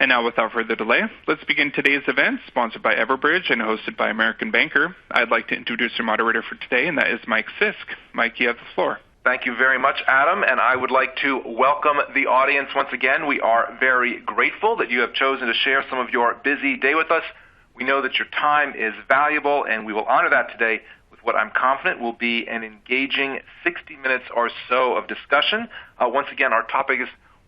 And now, without further delay, let's begin today's event, sponsored by Everbridge and hosted by American Banker. I'd like to introduce our moderator for today, and that is Mike Sisk. Mike, you have the floor. Thank you very much, Adam, and I would like to welcome the audience once again. We are very grateful that you have chosen to share some of your busy day with us. We know that your time is valuable, and we will honor that today with what I'm confident will be an engaging 60 minutes or so of discussion. Once again, our topic is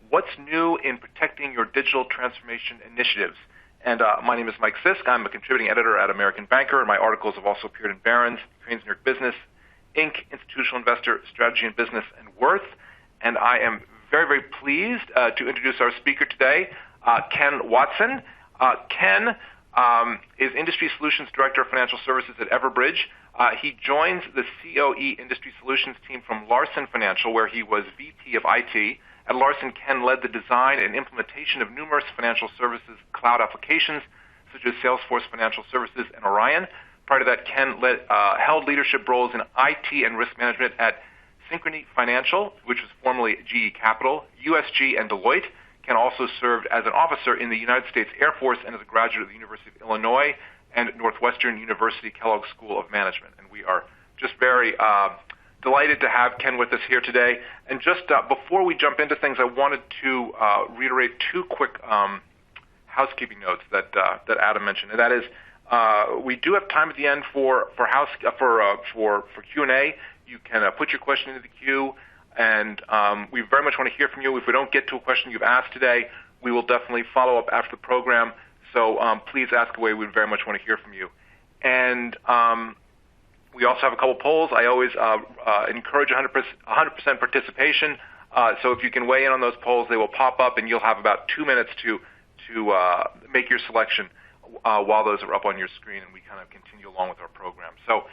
what's new in protecting your digital transformation initiatives. And my name is Mike Sisk. I'm a contributing editor at American Banker, and my articles have also appeared in Barron's, Crane's New York Business, Inc., Institutional Investor, Strategy and Business, and Worth. And I am very, very pleased to introduce our speaker today, Ken Watson. Ken is Industry Solutions Director of Financial Services at Everbridge. He joins the COE Industry Solutions team from Larson Financial, where he was VP of IT. At Larson, Ken led the design and implementation of numerous financial services cloud applications, such as Salesforce Financial Services and Orion. Prior to that, Ken held leadership roles in IT and risk management at Synchrony Financial, which was formerly GE Capital, USG, and Deloitte. Ken also served as an officer in the United States Air Force and as a graduate of the University of Illinois and Northwestern University Kellogg School of Management. And we are just very delighted to have Ken with us here today. And just before we jump into things, I wanted to reiterate two quick housekeeping notes that Adam mentioned, and that is we do have time at the end for Q&A. You can put your question into the queue, and we very much want to hear from you. If we don't get to a question you've asked today, we will definitely follow up after the program. So please ask away. We very much want to hear from you. And we also have a couple polls. I always encourage 100% participation. So if you can weigh in on those polls, they will pop up, and you'll have about 2 minutes to make your selection while those are up on your screen, and we kind of continue along with our program. So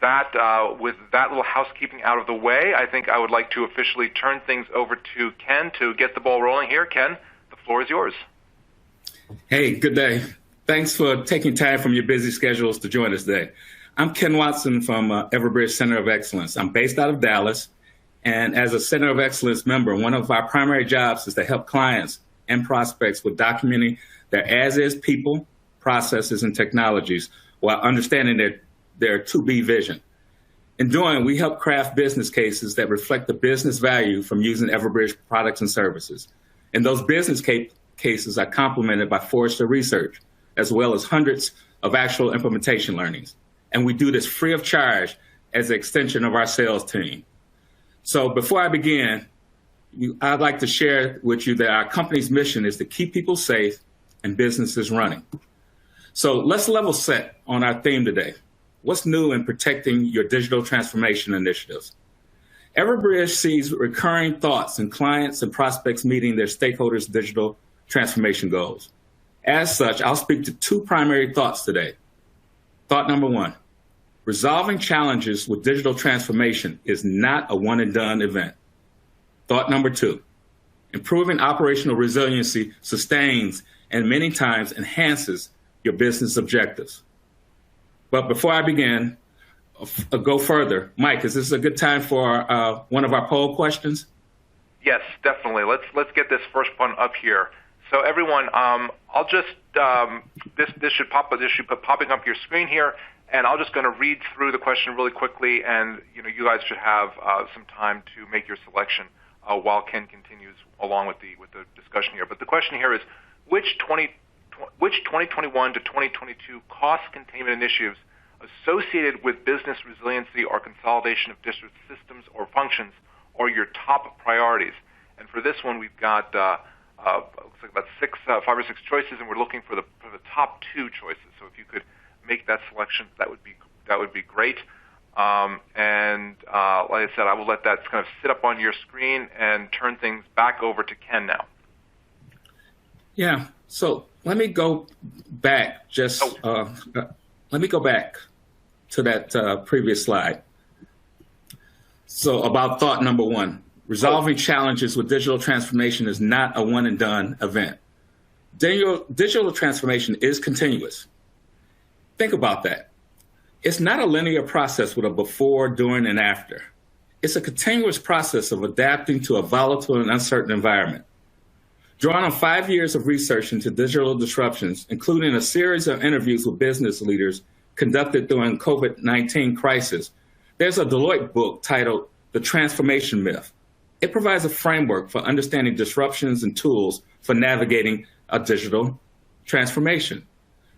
that with that little housekeeping out of the way, I think I would like to officially turn things over to Ken to get the ball rolling here. Ken, the floor is yours. Hey, good day. Thanks for taking time from your busy schedules to join us today. I'm Ken Watson from Everbridge Center of Excellence. I'm based out of Dallas, and as a Center of Excellence member, one of our primary jobs is to help clients and prospects with documenting their as-is people, processes, and technologies while understanding their to-be vision. In doing, we help craft business cases that reflect the business value from using Everbridge products and services. And those business cases are complemented by Forrester research, as well as hundreds of actual implementation learnings. And we do this free of charge as an extension of our sales team. So before I begin, I'd like to share with you that our company's mission is to keep people safe and businesses running. So let's level set on our theme today. What's new in protecting your digital transformation initiatives? Everbridge sees recurring thoughts in clients and prospects meeting their stakeholders' digital transformation goals. As such, I'll speak to two primary thoughts today. Thought number one, resolving challenges with digital transformation is not a one-and-done event. Thought number two, improving operational resiliency sustains and many times enhances your business objectives. But before I begin, go further. Mike, is this a good time for one of our poll questions? Yes, definitely. Let's get this first one up here. So everyone, I'll just this should be popping up your screen here, and I'm just going to read through the question really quickly, and you guys should have some time to make your selection while Ken continues along with the discussion here. But the question here is, which 2021 to 2022 cost containment initiatives associated with business resiliency or consolidation of district systems or functions are your top priorities? And for this one, we've got looks like about 5 or 6 choices, and we're looking for the top 2 choices. So if you could make that selection, that would be great. And like I said, I will let that kind of sit up on your screen and turn things back over to Ken now. Yeah. So let me go back let me go back to that previous slide. So about thought number one, resolving challenges with digital transformation is not a one and done event. Digital transformation is continuous. Think about that. It's not a linear process with a before, during, and after. It's a continuous process of adapting to a volatile and uncertain environment. Drawing on 5 years of research into digital disruptions, including a series of interviews with business leaders conducted during COVID-19 crisis, there's a Deloitte book titled The Transformation Myth. It provides a framework for understanding disruptions and tools for navigating a digital transformation.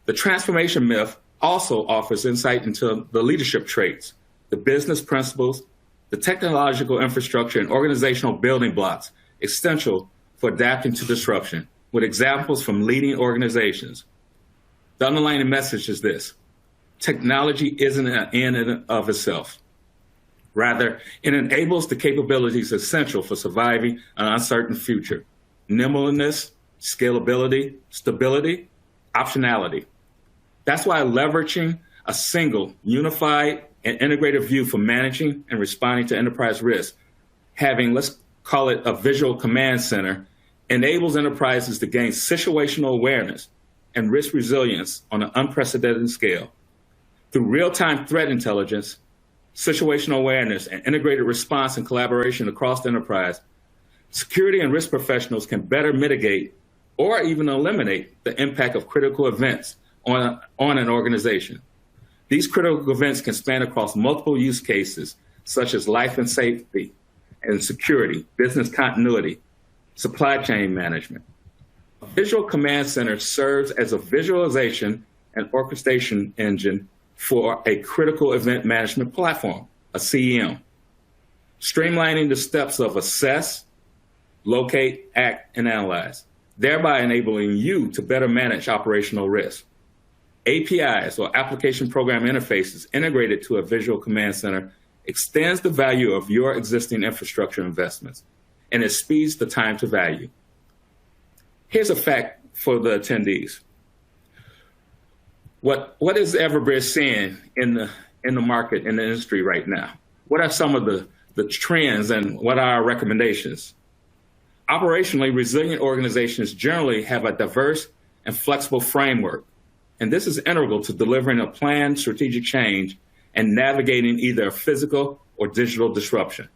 The transformation myth also offers insight into the leadership traits, the business principles, the technological infrastructure, and organizational building blocks essential for adapting to disruption, with examples from leading organizations. The underlying message is this: technology isn't an end in of itself. Rather, it enables the capabilities essential for surviving an uncertain future: nimbleness, scalability, stability, optionality. That's why leveraging a single, unified, and integrated view for managing and responding to enterprise risk, having, let's call it a visual command center, enables enterprises to gain situational awareness and risk resilience on an unprecedented scale. Through real-time threat intelligence, situational awareness, and integrated response and collaboration across the enterprise, security and risk professionals can better mitigate or even eliminate the impact of critical events on an organization. These critical events can span across multiple use cases, such as life and safety and security, business continuity, supply chain management. A visual command center serves as a visualization and orchestration engine for a critical event management platform, a CEM, streamlining the steps of assess, locate, act, and analyze, thereby enabling you to better manage operational risk. APIs, or application program interfaces, integrated to a visual command center extends the value of your existing infrastructure investments, and it speeds the time to value. Here's a fact for the attendees. What is Everbridge seeing in the market, in the industry right now? What are some of the trends, and what are our recommendations? Operationally, resilient organizations generally have a diverse and flexible framework, and this is integral to delivering a planned strategic change and navigating either a physical or digital disruption.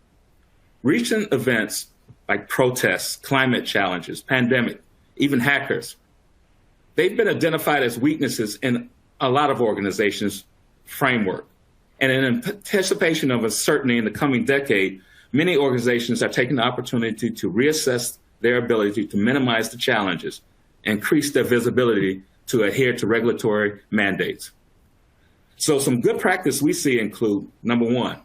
Recent events like protests, climate challenges, pandemic, even hackers, they've been identified as weaknesses in a lot of organizations' framework. And in anticipation of uncertainty in the coming decade, many organizations are taking the opportunity to reassess their ability to minimize the challenges, increase their visibility to adhere to regulatory mandates. So some good practice we see include, number one,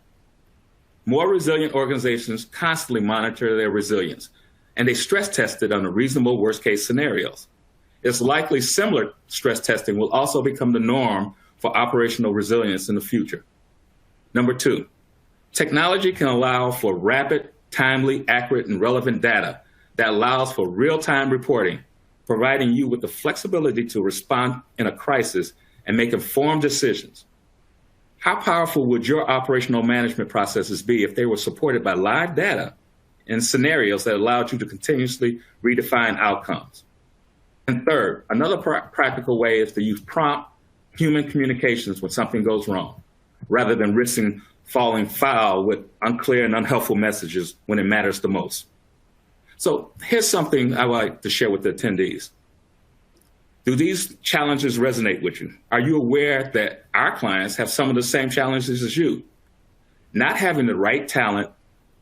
more resilient organizations constantly monitor their resilience, and they stress test it under reasonable worst-case scenarios. It's likely similar stress testing will also become the norm for operational resilience in the future. Number two, technology can allow for rapid, timely, accurate, and relevant data that allows for real-time reporting, providing you with the flexibility to respond in a crisis and make informed decisions. How powerful would your operational management processes be if they were supported by live data and scenarios that allowed you to continuously redefine outcomes? And third, another practical way is to use prompt human communications when something goes wrong, rather than risking falling foul with unclear and unhelpful messages when it matters the most. So here's something I would like to share with the attendees. Do these challenges resonate with you? Are you aware that our clients have some of the same challenges as you? Not having the right talent,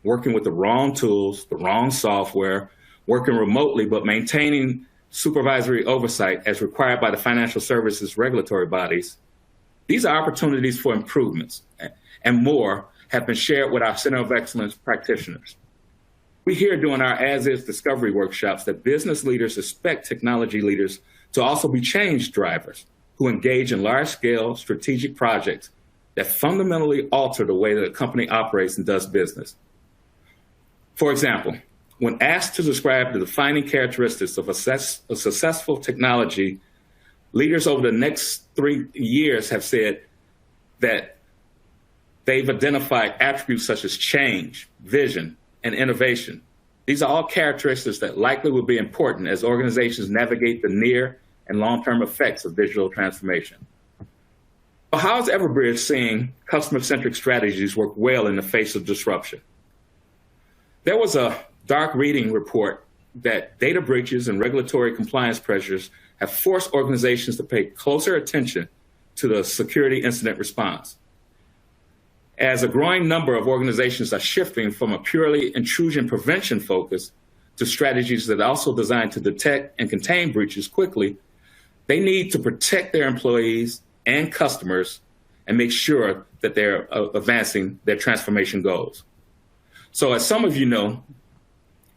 working with the wrong tools, the wrong software, working remotely, but maintaining supervisory oversight as required by the financial services regulatory bodies. These are opportunities for improvements, and more have been shared with our Center of Excellence practitioners. We hear during our as-is discovery workshops that business leaders expect technology leaders to also be change drivers who engage in large-scale strategic projects that fundamentally alter the way that a company operates and does business. For example, when asked to describe the defining characteristics of a successful technology, leaders over the next 3 years have said that they've identified attributes such as change, vision, and innovation. These are all characteristics that likely will be important as organizations navigate the near and long-term effects of digital transformation. So how is Everbridge seeing customer-centric strategies work well in the face of disruption? There was a dark reading report that data breaches and regulatory compliance pressures have forced organizations to pay closer attention to the security incident response. As a growing number of organizations are shifting from a purely intrusion prevention focus to strategies that are also designed to detect and contain breaches quickly, they need to protect their employees and customers and make sure that they're advancing their transformation goals. So as some of you know,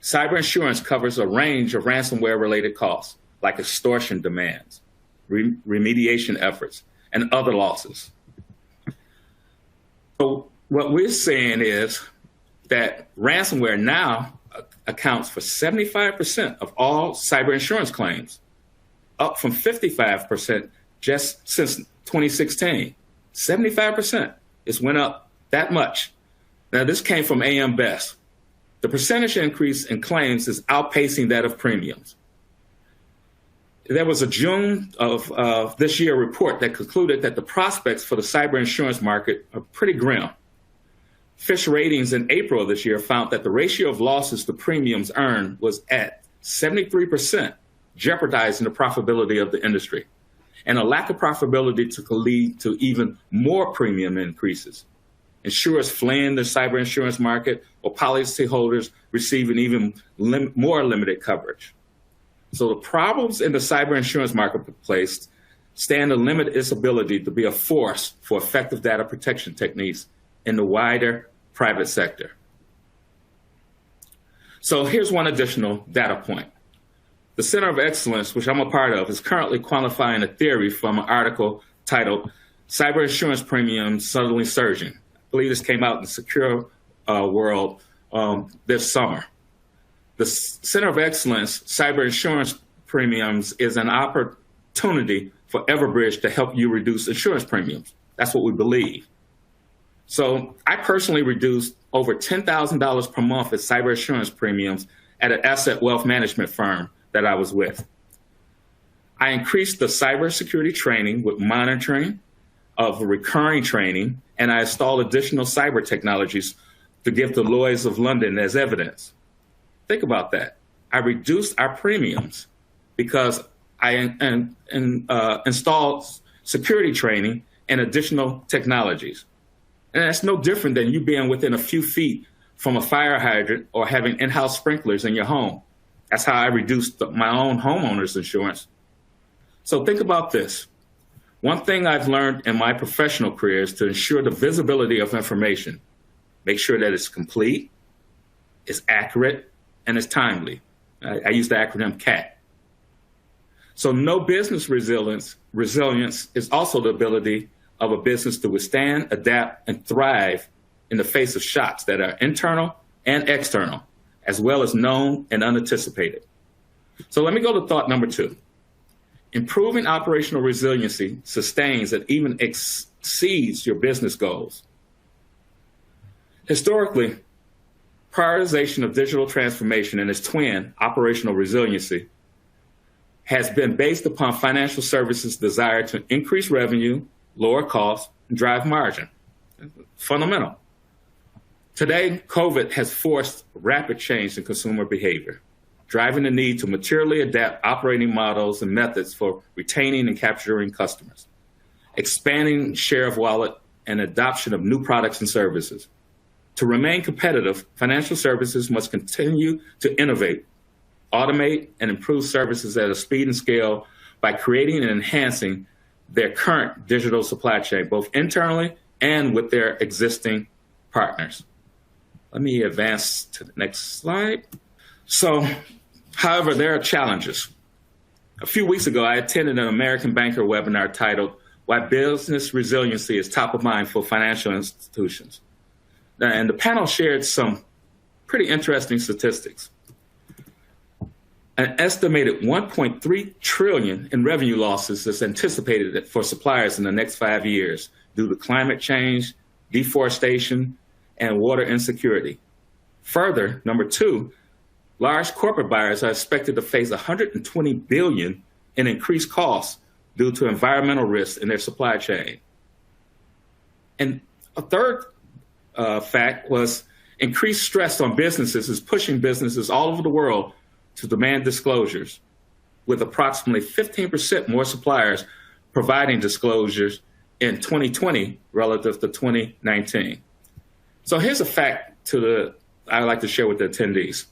cyber insurance covers a range of ransomware-related costs, like extortion demands, remediation efforts, and other losses. So what we're saying is that ransomware now accounts for 75% of all cyber insurance claims, up from 55% just since 2016. 75%. It's went up that much. Now, this came from AM Best. The percentage increase in claims is outpacing that of premiums. There was a June of this year report that concluded that the prospects for the cyber insurance market are pretty grim. Fitch Ratings in April of this year found that the ratio of losses to premiums earned was at 73%, jeopardizing the profitability of the industry. And a lack of profitability could lead to even more premium increases. Insurers fleeing the cyber insurance market or policyholders receiving even more limited coverage. So the problems in the cyber insurance marketplace stand to limit its ability to be a force for effective data protection techniques in the wider private sector. So here's one additional data point. The Center of Excellence, which I'm a part of, is currently quantifying a theory from an article titled Cyber Insurance Premiums Suddenly Surging. I believe this came out in Secure World this summer. The Center of Excellence Cyber Insurance Premiums is an opportunity for Everbridge to help you reduce insurance premiums. That's what we believe. So I personally reduced over $10,000 per month in cyber insurance premiums at an asset wealth management firm that I was with. I increased the cybersecurity training with monitoring of recurring training, and I installed additional cyber technologies to give the Lloyd's of London as evidence. Think about that. I reduced our premiums because I installed security training and additional technologies. And that's no different than you being within a few feet from a fire hydrant or having in-house sprinklers in your home. That's how I reduced my own homeowner's insurance. So think about this. One thing I've learned in my professional career is to ensure the visibility of information. Make sure that it's complete, it's accurate, and it's timely. I use the acronym CAT. So no business resilience is also the ability of a business to withstand, adapt, and thrive in the face of shocks that are internal and external, as well as known and unanticipated. So let me go to thought number 2. Improving operational resiliency sustains and even exceeds your business goals. Historically, prioritization of digital transformation and its twin, operational resiliency, has been based upon financial services' desire to increase revenue, lower costs, and drive margin. Fundamental. Today, COVID has forced rapid change in consumer behavior, driving the need to materially adapt operating models and methods for retaining and capturing customers, expanding share of wallet, and adoption of new products and services. To remain competitive, financial services must continue to innovate, automate, and improve services at a speed and scale by creating and enhancing their current digital supply chain, both internally and with their existing partners. Let me advance to the next slide. So, however, there are challenges. A few weeks ago, I attended an American Banker webinar titled Why Business Resiliency is Top of Mind for Financial Institutions. And the panel shared some pretty interesting statistics. An estimated $1.3 trillion in revenue losses is anticipated for suppliers in the next 5 years due to climate change, deforestation, and water insecurity. Further, number 2, large corporate buyers are expected to face $120 billion in increased costs due to environmental risks in their supply chain. And a third fact was increased stress on businesses is pushing businesses all over the world to demand disclosures, with approximately 15% more suppliers providing disclosures in 2020 relative to 2019. So here's a fact I'd like to share with the attendees.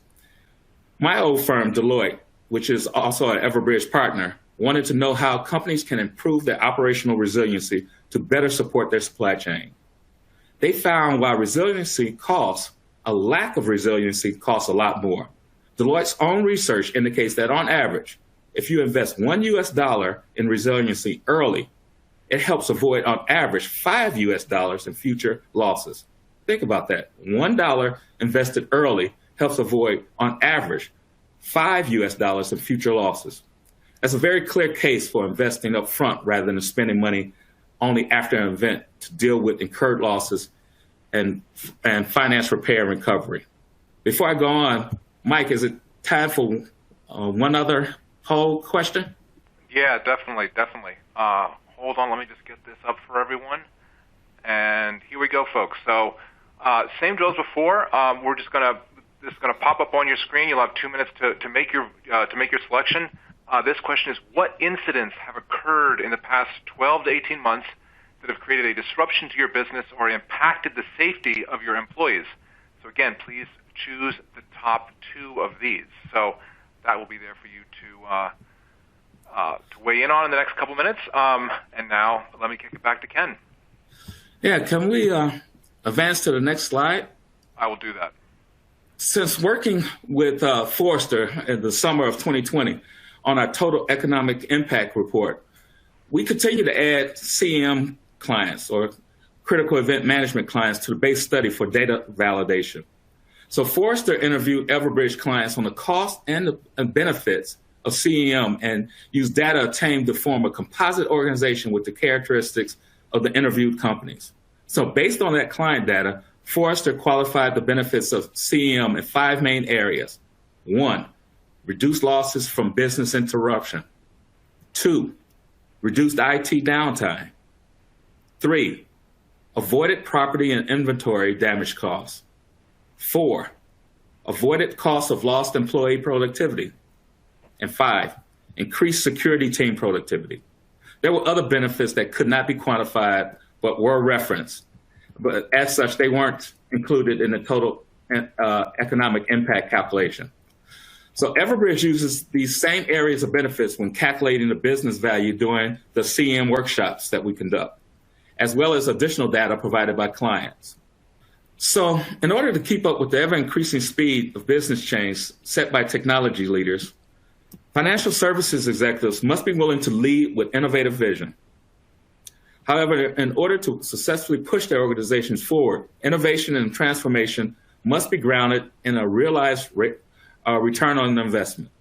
My old firm, Deloitte, which is also an Everbridge partner, wanted to know how companies can improve their operational resiliency to better support their supply chain. They found while resiliency costs, a lack of resiliency costs a lot more. Deloitte's own research indicates that on average, if you invest $1 in resiliency early, it helps avoid on average $5 in future losses. Think about that. $1 invested early helps avoid on average $5 in future losses. That's a very clear case for investing up front rather than spending money only after an event to deal with incurred losses and finance repair and recovery. Before I go on, Mike, is it time for one other poll question? Yeah, definitely. Hold on, let me just get this up for everyone. And here we go, folks. So same drill as before. We're just gonna pop up on your screen. You'll have 2 minutes to make your selection. This question is: what incidents have occurred in the past 12 to 18 months that have created a disruption to your business or impacted the safety of your employees? So again, please choose the top 2 of these. So that will be there for you to weigh in on in the next couple minutes. And now let me kick it back to Ken. Yeah, can we advance to the next slide? I will do that. Since working with Forrester in the summer of 2020 on our total economic impact report, we continue to add CEM clients or critical event management clients to the base study for data validation. So Forrester interviewed Everbridge clients on the cost and the benefits of CEM and used data obtained to form a composite organization with the characteristics of the interviewed companies. So based on that client data, Forrester qualified the benefits of CEM in 5 main areas. 1, reduced losses from business interruption. 2, reduced IT downtime. 3, avoided property and inventory damage costs. 4, avoided costs of lost employee productivity. And 5, increased security team productivity. There were other benefits that could not be quantified but were referenced. But as such, they weren't included in the total economic impact calculation. So Everbridge uses these same areas of benefits when calculating the business value during the CEM workshops that we conduct, as well as additional data provided by clients. So in order to keep up with the ever-increasing speed of business change set by technology leaders, financial services executives must be willing to lead with innovative vision. However, in order to successfully push their organizations forward, innovation and transformation must be grounded in a realized return on investment.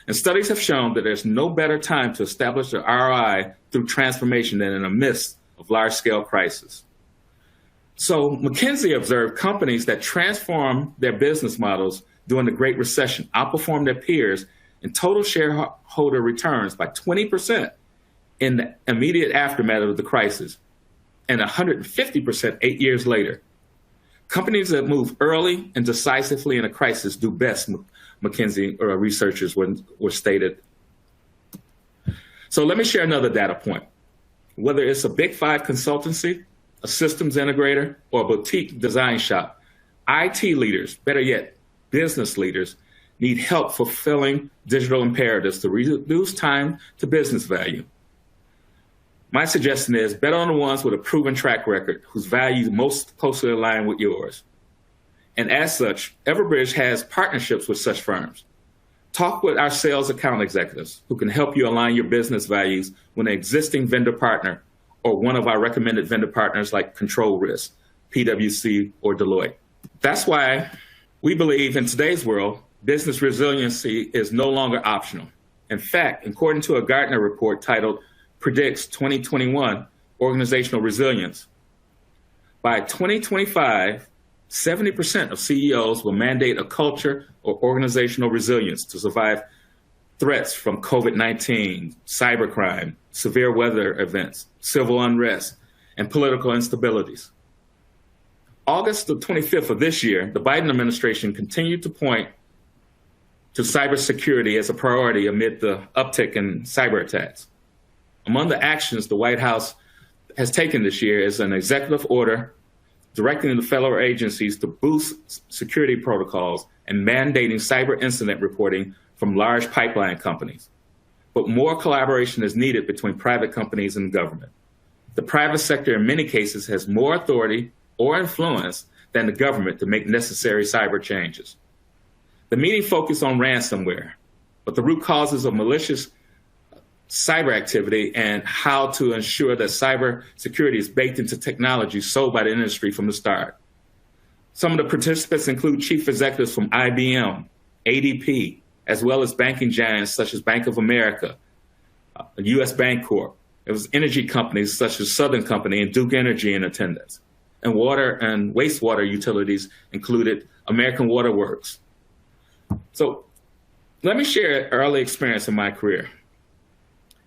And studies have shown that there's no better time to establish the ROI through transformation than in the midst of large-scale crisis. So McKinsey observed companies that transform their business models during the Great Recession outperformed their peers in total shareholder returns by 20% in the immediate aftermath of the crisis, and 150% 8 years later. Companies that move early and decisively in a crisis do best, McKinsey researchers were stated. So let me share another data point. Whether it's a Big 5 consultancy, a systems integrator, or a boutique design shop, IT leaders, better yet, business leaders, need help fulfilling digital imperatives to reduce time to business value. My suggestion is bet on the ones with a proven track record whose values most closely align with yours. And as such, Everbridge has partnerships with such firms. Talk with our sales account executives who can help you align your business values with an existing vendor partner or one of our recommended vendor partners like Control Risk, PwC, or Deloitte. That's why we believe in today's world, business resiliency is no longer optional. In fact, according to a Gartner report titled Predicts 2021 Organizational Resilience, by 2025, 70% of CEOs will mandate a culture or organizational resilience to survive threats from COVID-19, cybercrime, severe weather events, civil unrest, and political instabilities. August the 25th of this year, the Biden administration continued to point to cybersecurity as a priority amid the uptick in cyber attacks. Among the actions the White House has taken this year is an executive order directing the federal agencies to boost security protocols and mandating cyber incident reporting from large pipeline companies. But more collaboration is needed between private companies and government. The private sector in many cases has more authority or influence than the government to make necessary cyber changes. The meeting focused on ransomware, but the root causes of malicious cyber activity and how to ensure that cyber security is baked into technology sold by the industry from the start. Some of the participants include chief executives from IBM, ADP, as well as banking giants such as Bank of America, U.S. Bancorp. It was energy companies such as Southern Company and Duke Energy in attendance. And water and wastewater utilities included American Water Works. So let me share an early experience in my career.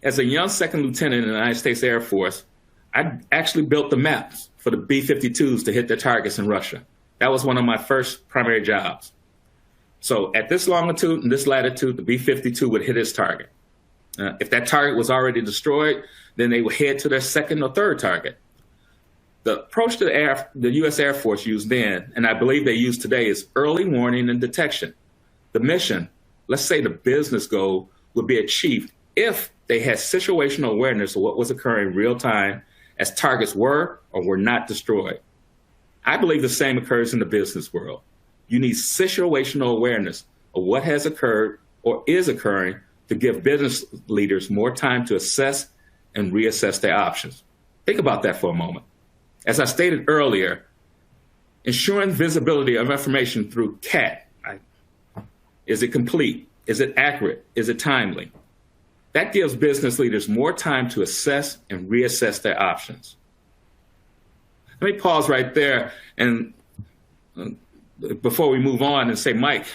As a young second lieutenant in the United States Air Force, I actually built the maps for the B-52s to hit their targets in Russia. That was one of my first primary jobs. So at this longitude and this latitude, the B-52 would hit its target. If that target was already destroyed, then they would head to their second or third target. The approach to the U.S. Air Force used then, and I believe they use today, is early warning and detection. The mission, let's say the business goal, would be achieved if they had situational awareness of what was occurring real time as targets were or were not destroyed. I believe the same occurs in the business world. You need situational awareness of what has occurred or is occurring to give business leaders more time to assess and reassess their options. Think about that for a moment. As I stated earlier, ensuring visibility of information through CAT. Is it complete? Is it accurate? Is it timely? That gives business leaders more time to assess and reassess their options. Let me pause right there and before we move on and say, Mike,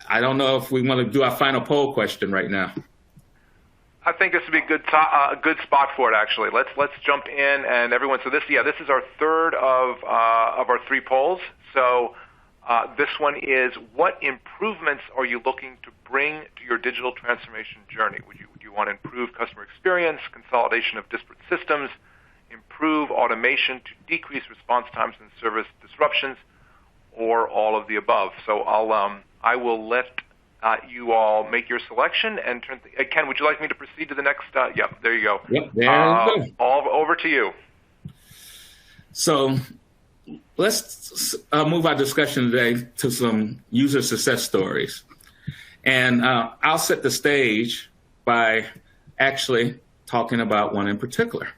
I don't know if we want to do our final poll question right now. I think this would be a good spot for it, actually. Let's jump in and everyone. So this is our third of our three polls. So this one is: what improvements are you looking to bring to your digital transformation journey? Would you want to improve customer experience, consolidation of disparate systems, improve automation to decrease response times and service disruptions, or all of the above? So I will let you all make your selection and turn. Ken, would you like me to proceed to the next? Yep, there you go. Yep, there you go. All over to you. So let's move our discussion today to some user success stories. And I'll set the stage by actually talking about one in particular,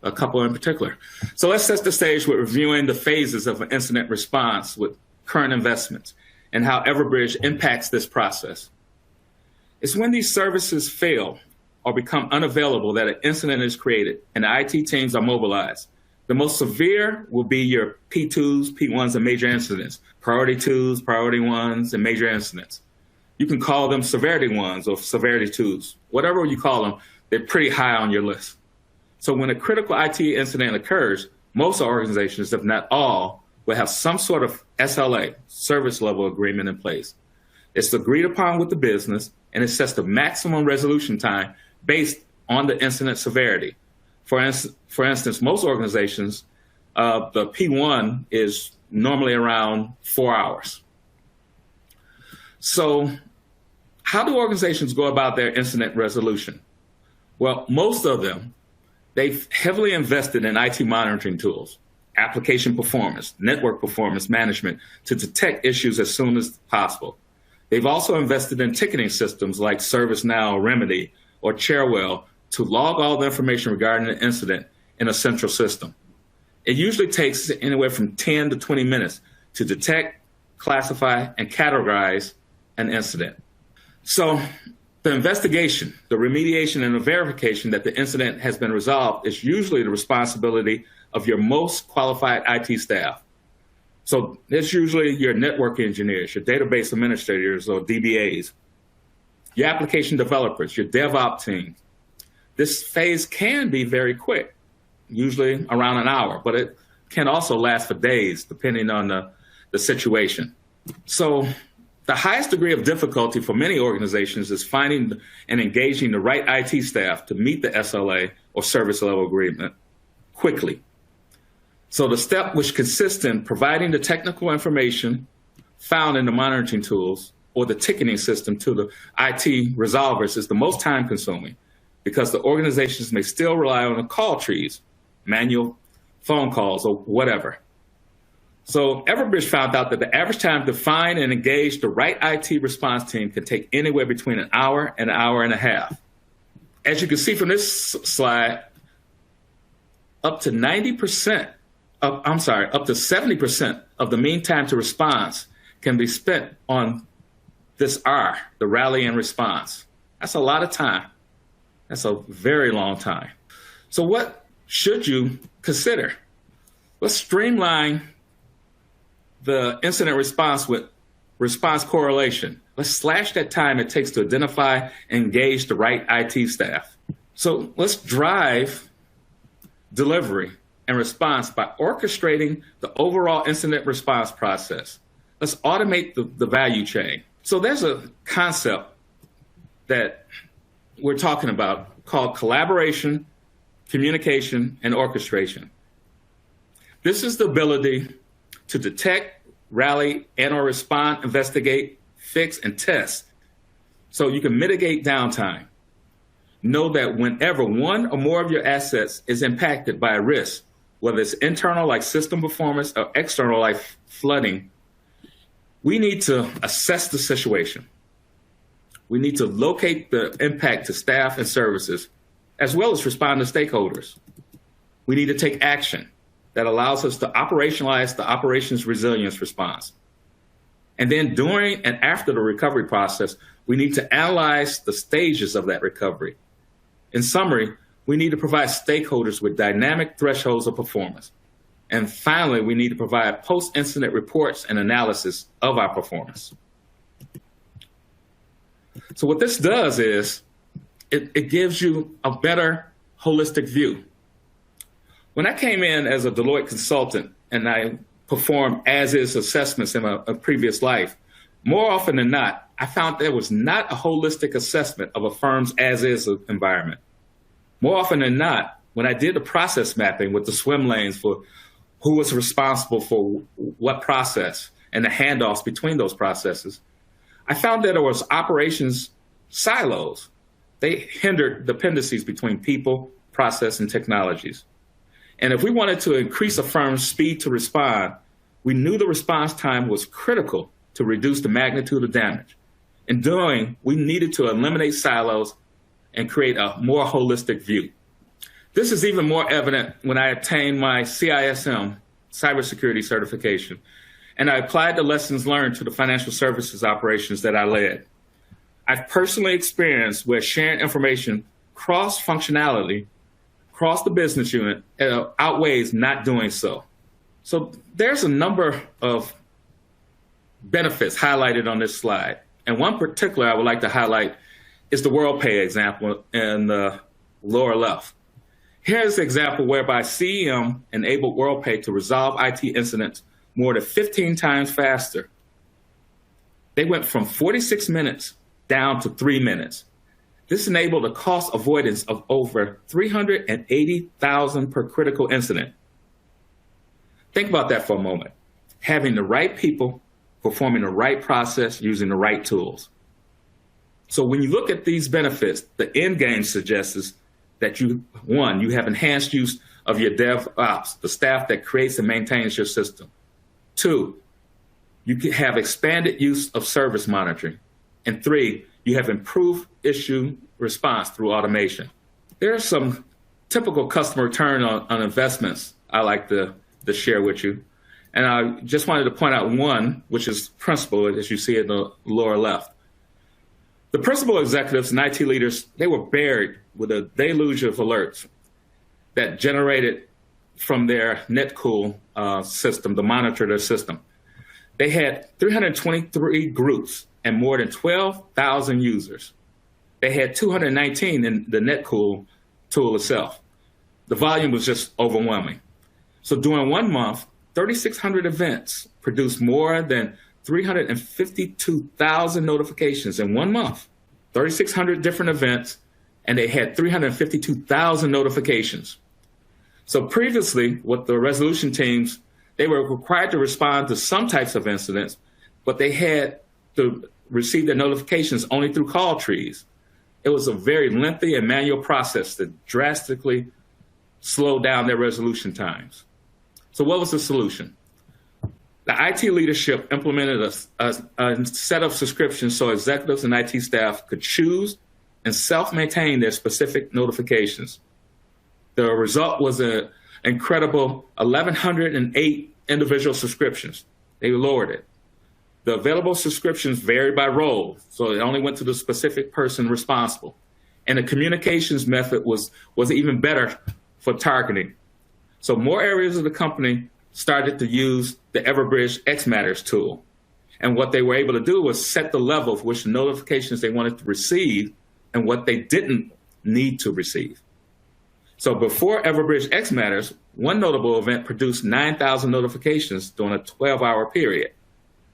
a couple in particular. So let's set the stage with reviewing the phases of an incident response with current investments and how Everbridge impacts this process. It's when these services fail or become unavailable that an incident is created and the IT teams are mobilized. The most severe will be your P2s, P1s, and major incidents, priority 2s, priority 1s, and major incidents. You can call them severity 1s or severity 2s. Whatever you call them, they're pretty high on your list. So when a critical IT incident occurs, most organizations, if not all, will have some sort of SLA, service level agreement in place. It's agreed upon with the business, and it sets the maximum resolution time based on the incident severity. For instance, most organizations, the P1 is normally around 4 hours. So how do organizations go about their incident resolution? Well, most of them, they've heavily invested in IT monitoring tools, application performance, network performance management to detect issues as soon as possible. They've also invested in ticketing systems like ServiceNow, Remedy, or Chairwell to log all the information regarding the incident in a central system. It usually takes anywhere from 10 to 20 minutes to detect, classify, and categorize an incident. So the investigation, the remediation, and the verification that the incident has been resolved is usually the responsibility of your most qualified IT staff. So it's usually your network engineers, your database administrators, or DBAs, your application developers, your DevOps team. This phase can be very quick, usually around an hour, but it can also last for days, depending on the situation. So The highest degree of difficulty for many organizations is finding and engaging the right IT staff to meet the SLA or service level agreement quickly. So the step which consists in providing the technical information found in the monitoring tools or the ticketing system to the IT resolvers is the most time consuming because the organizations may still rely on the call trees, manual phone calls or whatever. So Everbridge found out that the average time to find and engage the right IT response team can take anywhere between an hour and an hour and a half. As you can see from this slide, up to 70% of the mean time to response can be spent on this R, the rally and response. That's a lot of time. That's a very long time. So what should you consider? Let's streamline the incident response with response correlation. Let's slash that time it takes to identify and engage the right IT staff. So let's drive delivery and response by orchestrating the overall incident response process. Let's automate the value chain. So there's a concept that we're talking about called collaboration, communication, and orchestration. This is the ability to detect, rally, and/or respond, investigate, fix, and test so you can mitigate downtime. Know that whenever one or more of your assets is impacted by a risk, whether it's internal like system performance or external like flooding, we need to assess the situation. We need to locate the impact to staff and services, as well as respond to stakeholders. We need to take action that allows us to operationalize the operations resilience response. And then during and after the recovery process, we need to analyze the stages of that recovery. In summary, we need to provide stakeholders with dynamic thresholds of performance. And finally, we need to provide post-incident reports and analysis of our performance. So what this does is it gives you a better holistic view. When I came in as a Deloitte consultant and I performed as-is assessments in a previous life, more often than not, I found there was not a holistic assessment of a firm's as-is environment. More often than not, when I did the process mapping with the swim lanes for who was responsible for what process and the handoffs between those processes, I found that there was operations silos. They hindered dependencies between people, process, and technologies. And if we wanted to increase a firm's speed to respond, we knew the response time was critical to reduce the magnitude of damage. In doing, we needed to eliminate silos and create a more holistic view. This is even more evident when I obtained my CISM, cybersecurity certification, and I applied the lessons learned to the financial services operations that I led. I've personally experienced where sharing information cross-functionality across the business unit outweighs not doing so. So there's a number of benefits highlighted on this slide. And one particular I would like to highlight is the WorldPay example in the lower left. Here's an example whereby CEM enabled WorldPay to resolve IT incidents more than 15 times faster. They went from 46 minutes down to 3 minutes. This enabled a cost avoidance of over $380,000 per critical incident. Think about that for a moment. Having the right people, performing the right process, using the right tools. So when you look at these benefits, the end game suggests that you have enhanced use of your DevOps, the staff that creates and maintains your system. 2, you can have expanded use of service monitoring. And 3, you have improved issue response through automation. There are some typical customer return on investments I like to share with you. And I just wanted to point out one, which is principal, as you see in the lower left. The principal executives and IT leaders, they were buried with a deluge of alerts that generated from their NetCool system to monitor their system. They had 323 groups and more than 12,000 users. They had 219 in the NetCool tool itself. The volume was just overwhelming. So during 1 month, 3,600 events produced more than 352,000 notifications in 1 month, 3,600 different events, and they had 352,000 notifications. So previously, with the resolution teams, they were required to respond to some types of incidents, but they had to receive their notifications only through call trees. It was a very lengthy and manual process that drastically slowed down their resolution times. So what was the solution? The IT leadership implemented a set of subscriptions so executives and IT staff could choose and self-maintain their specific notifications. The result was an incredible 1,108 individual subscriptions. They lowered it. The available subscriptions varied by role, so it only went to the specific person responsible. And the communications method was even better for targeting. So more areas of the company started to use the Everbridge X Matters tool. And what they were able to do was set the level of which notifications they wanted to receive and what they didn't need to receive. So before Everbridge X Matters, one notable event produced 9,000 notifications during a 12-hour period,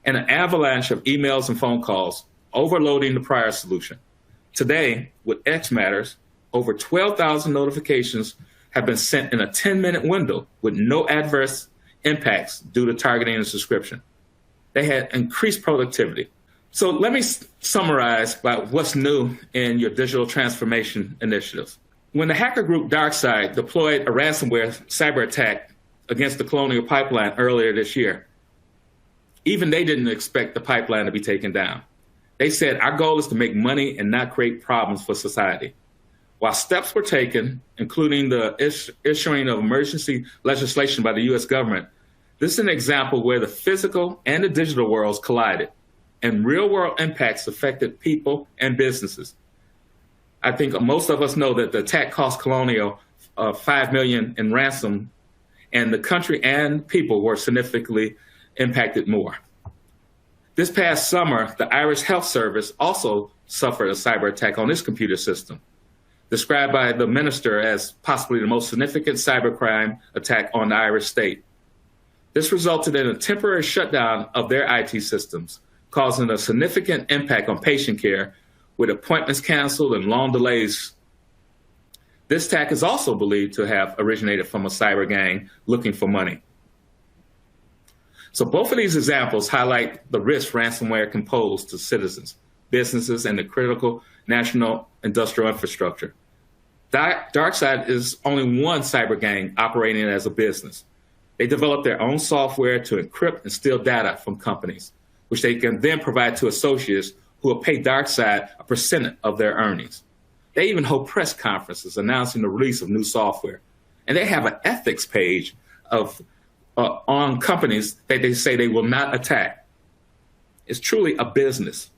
and an avalanche of emails and phone calls, overloading the prior solution. Today, with X Matters, over 12,000 notifications have been sent in a 10-minute window with no adverse impacts due to targeting and subscription. They had increased productivity. So let me summarize about what's new in your digital transformation initiatives. When the hacker group DarkSide deployed a ransomware cyber attack against the Colonial Pipeline earlier this year, even they didn't expect the pipeline to be taken down. They said, our goal is to make money and not create problems for society. While steps were taken, including the issuing of emergency legislation by the U.S. government, this is an example where the physical and the digital worlds collided, and real-world impacts affected people and businesses. I think most of us know that the attack cost Colonial $5 million in ransom, and the country and people were significantly impacted more. This past summer, the Irish Health Service also suffered a cyber attack on its computer system, described by the minister as possibly the most significant cybercrime attack on the Irish state. This resulted in a temporary shutdown of their IT systems, causing a significant impact on patient care, with appointments canceled and long delays. This attack is also believed to have originated from a cyber gang looking for money. So both of these examples highlight the risk ransomware can pose to citizens, businesses, and the critical national industrial infrastructure. DarkSide is only one cyber gang operating as a business. They develop their own software to encrypt and steal data from companies, which they can then provide to associates who will pay DarkSide a percent of their earnings. They even hold press conferences announcing the release of new software. And they have an ethics page on companies that they say they will not attack. It's truly a business.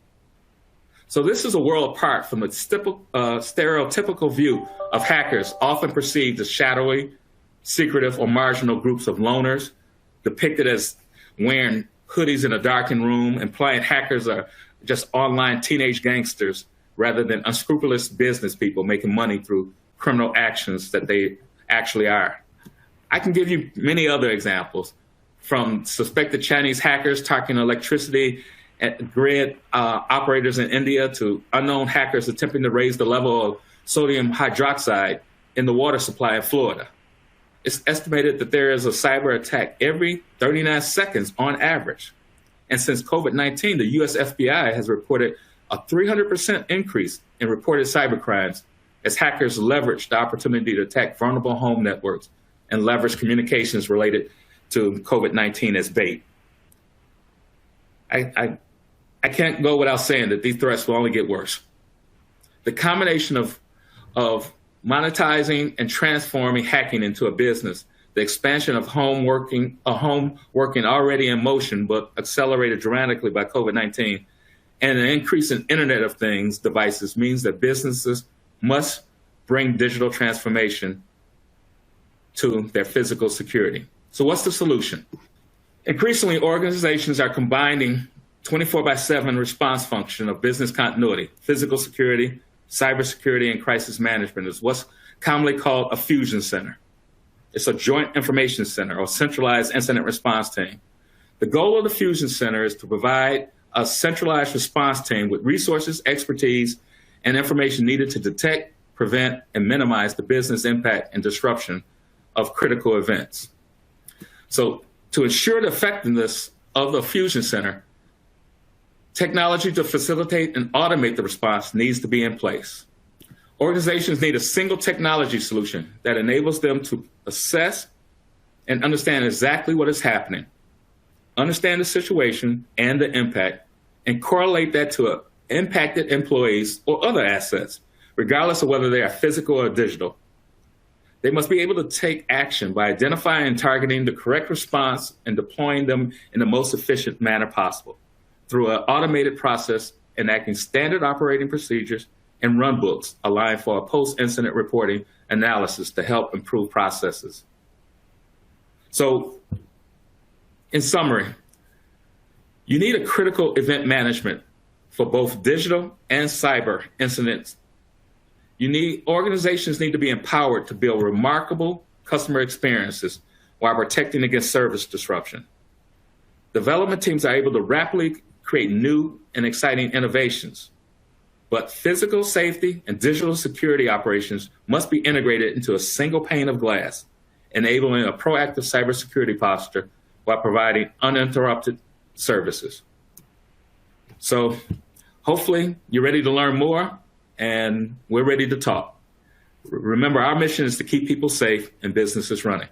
So this is a world apart from the stereotypical view of hackers, often perceived as shadowy, secretive, or marginal groups of loners, depicted as wearing hoodies in a darkened room, implying hackers are just online teenage gangsters rather than unscrupulous business people making money through criminal actions that they actually are. I can give you many other examples, from suspected Chinese hackers targeting electricity at grid operators in India to unknown hackers attempting to raise the level of sodium hydroxide in the water supply in Florida. It's estimated that there is a cyber attack every 39 seconds on average. And since COVID-19, the US FBI has reported a 300% increase in reported cybercrimes as hackers leverage the opportunity to attack vulnerable home networks and leverage communications related to COVID-19 as bait. I can't go without saying that these threats will only get worse. The combination of monetizing and transforming hacking into a business, the expansion of home working already in motion but accelerated dramatically by COVID-19, and an increase in Internet of Things devices means that businesses must bring digital transformation to their physical security. So what's the solution? Increasingly, organizations are combining 24/7 response function of business continuity, physical security, cybersecurity, and crisis management is what's commonly called a fusion center. It's a joint information center or centralized incident response team. The goal of the Fusion Center is to provide a centralized response team with resources, expertise, and information needed to detect, prevent, and minimize the business impact and disruption of critical events. So to ensure the effectiveness of the Fusion Center, technology to facilitate and automate the response needs to be in place. Organizations need a single technology solution that enables them to assess and understand exactly what is happening, understand the situation and the impact, and correlate that to impacted employees or other assets, regardless of whether they are physical or digital. They must be able to take action by identifying and targeting the correct response and deploying them in the most efficient manner possible through an automated process, enacting standard operating procedures and run books aligned for a post-incident reporting analysis to help improve processes. So, in summary, you need a critical event management for both digital and cyber incidents. Organizations need to be empowered to build remarkable customer experiences while protecting against service disruption. Development teams are able to rapidly create new and exciting innovations, but physical safety and digital security operations must be integrated into a single pane of glass, enabling a proactive cybersecurity posture while providing uninterrupted services. So hopefully you're ready to learn more, and we're ready to talk. Remember, our mission is to keep people safe and businesses running.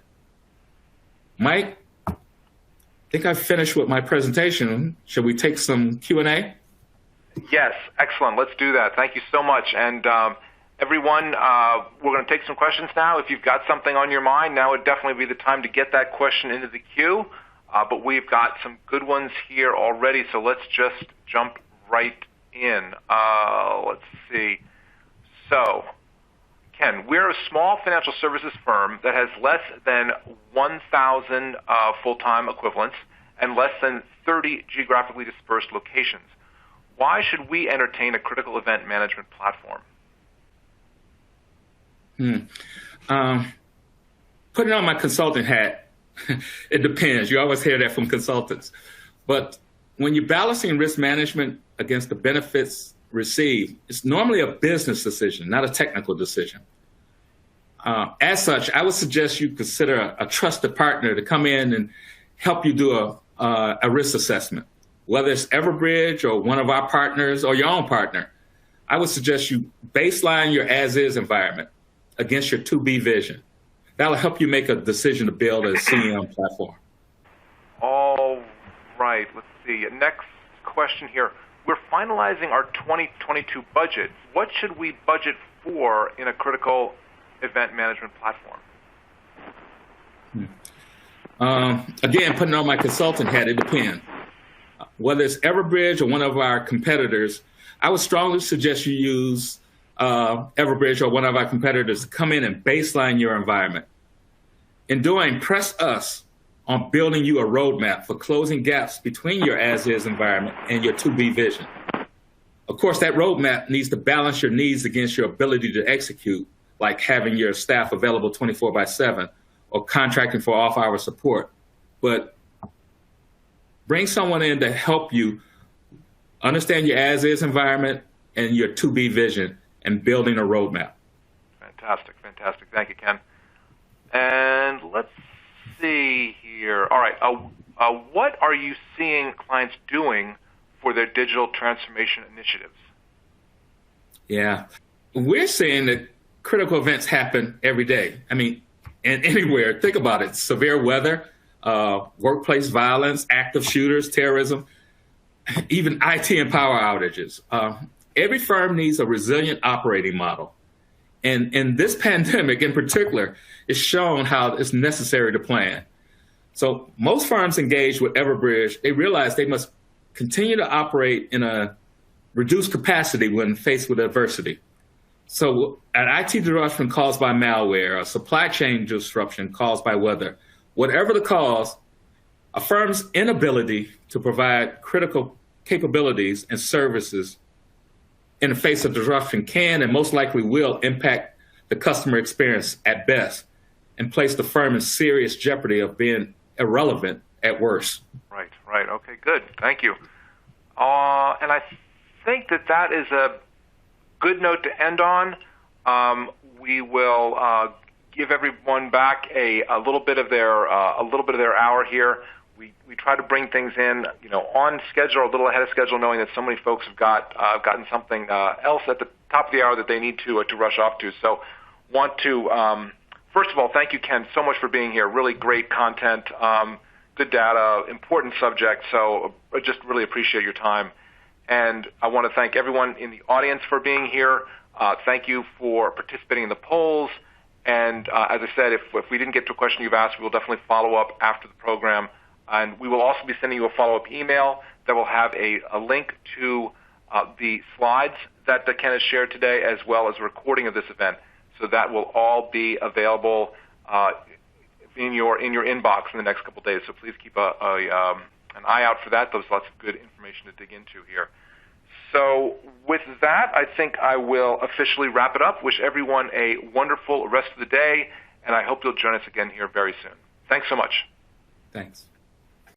Mike, I think I've finished with my presentation. Should we take some Q&A? Yes, excellent. Let's do that. Thank you so much. And everyone, we're going to take some questions now. If you've got something on your mind, now would definitely be the time to get that question into the queue. But we've got some good ones here already, so let's just jump right in. Let's see. So, Ken, we're a small financial services firm that has less than 1,000 full-time equivalents and less than 30 geographically dispersed locations. Why should we entertain a critical event management platform? Putting on my consultant hat, it depends. You always hear that from consultants. But when you're balancing risk management against the benefits received, it's normally a business decision, not a technical decision. As such, I would suggest you consider a trusted partner to come in and help you do a risk assessment. Whether it's Everbridge or one of our partners or your own partner, I would suggest you baseline your as-is environment against your to-be vision. That'll help you make a decision to build a CEM platform. All right, let's see. Next question here. We're finalizing our 2022 budget. What should we budget for in a critical event management platform? Again, putting on my consultant hat, it depends. Whether it's Everbridge or one of our competitors, I would strongly suggest you use Everbridge or one of our competitors to come in and baseline your environment. In doing, press us on building you a roadmap for closing gaps between your as-is environment and your to-be vision. Of course, that roadmap needs to balance your needs against your ability to execute, like having your staff available 24/7 or contracting for off-hour support. But bring someone in to help you understand your as-is environment and your to-be vision and building a roadmap. Fantastic, fantastic. Thank you, Ken. And let's see here. All right, what are you seeing clients doing for their digital transformation initiatives? Yeah, we're seeing that critical events happen every day. I mean, and anywhere. Think about it. Severe weather, workplace violence, active shooters, terrorism, even IT and power outages. Every firm needs a resilient operating model. And this pandemic in particular is shown how it's necessary to plan. So most firms engaged with Everbridge, they realize they must continue to operate in a reduced capacity when faced with adversity. So an IT disruption caused by malware, a supply chain disruption caused by weather, whatever the cause, a firm's inability to provide critical capabilities and services in the face of disruption can and most likely will impact the customer experience at best and place the firm in serious jeopardy of being irrelevant at worst. Right. Okay, good. Thank you. And I think that is a good note to end on. We will give everyone back a little bit of their hour here. We try to bring things in, on schedule, a little ahead of schedule, knowing that so many folks have gotten something else at the top of the hour that they need to rush off to. So, want to first of all thank you, Ken, so much for being here. Really great content, good data, important subject. So, I just really appreciate your time. And I want to thank everyone in the audience for being here. Thank you for participating in the polls. And as I said, if we didn't get to a question you've asked, we will definitely follow up after the program. And we will also be sending you a follow-up email that will have a link to the slides that Ken has shared today, as well as a recording of this event. So that will all be available in your inbox in the next couple of days. So please keep an eye out for that. There's lots of good information to dig into here. So with that, I think I will officially wrap it up. Wish everyone a wonderful rest of the day, and I hope you'll join us again here very soon. Thanks so much. Thanks.